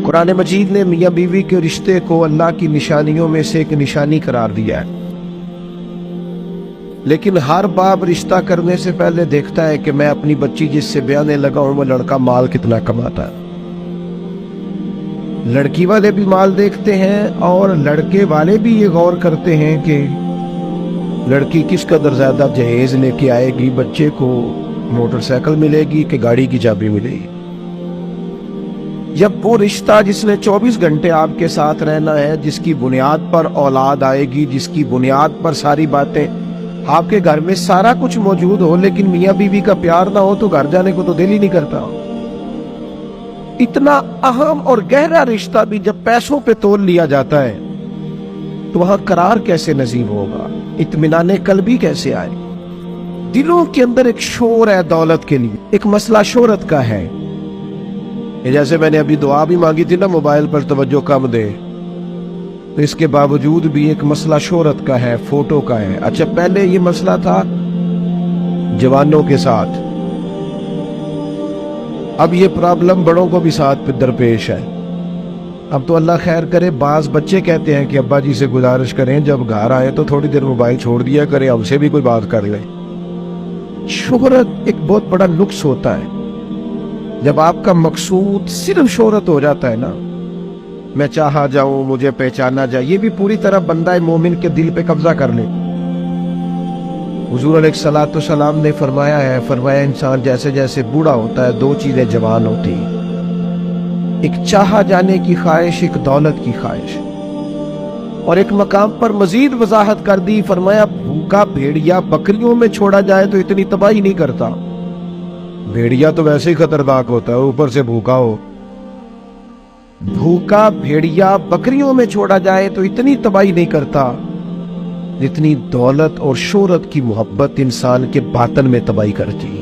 कुरान मजीद ने मियाँ बीवी के रिश्ते को अल्लाह की निशानियों में से एक निशानी करार दिया है, लेकिन हर बाप रिश्ता करने से पहले देखता है कि मैं अपनी बच्ची जिससे ब्याने लगा हूं वो लड़का माल कितना कमाता है। लड़की वाले भी माल देखते हैं और लड़के वाले भी ये गौर करते हैं कि लड़की किस कदर ज्यादा जहेज लेके आएगी, बच्चे को मोटरसाइकिल मिलेगी कि गाड़ी की चाबी मिलेगी। जब वो रिश्ता जिसने 24 घंटे आपके साथ रहना है, जिसकी बुनियाद पर औलाद आएगी, जिसकी बुनियाद पर सारी बातें, आपके घर में सारा कुछ मौजूद हो लेकिन मियाँ बीवी का प्यार ना हो तो घर जाने को तो दिल ही नहीं करता। इतना अहम और गहरा रिश्ता भी जब पैसों पे तोल लिया जाता है तो वहां करार कैसे नसीब होगा, इत्मीनाने कल्बी कैसे आए। दिलों के अंदर एक शोर है दौलत के लिए, एक मसला शोहरत का है। ये जैसे मैंने अभी दुआ भी मांगी थी ना, मोबाइल पर तवज्जो कम दे, तो इसके बावजूद भी एक मसला शोहरत का है, फोटो का है। अच्छा, पहले ये मसला था जवानों के साथ, अब ये प्रॉब्लम बड़ों को भी साथ दरपेश है। अब तो अल्लाह खैर करे, बाज बच्चे कहते हैं कि अब्बा जी से गुजारिश करें जब घर आए तो थोड़ी देर मोबाइल छोड़ दिया करें, हमसे भी कोई बात कर ले। शोहरत एक बहुत बड़ा नुक्स होता है। जब आपका मकसूद सिर्फ शोहरत हो जाता है ना, मैं चाहा जाऊं, मुझे पहचाना जाए, ये भी पूरी तरह बंदा मोमिन के दिल पे कब्जा कर ले। हुजूर अलैहिस्सलाम ने फरमाया इंसान जैसे जैसे बूढ़ा होता है दो चीजें जवान होती हैं, एक चाहा जाने की ख्वाहिश, एक दौलत की ख्वाहिश। और एक मकाम पर मजीद वजाहत कर दी, फरमाया भूखा भेड़िया बकरियों में छोड़ा जाए तो इतनी तबाही नहीं करता। भेड़िया तो वैसे ही खतरनाक होता है, ऊपर से भूखा हो। भूखा भेड़िया बकरियों में छोड़ा जाए तो इतनी तबाही नहीं करता जितनी दौलत और शोहरत की मोहब्बत इंसान के बातन में तबाही करती है।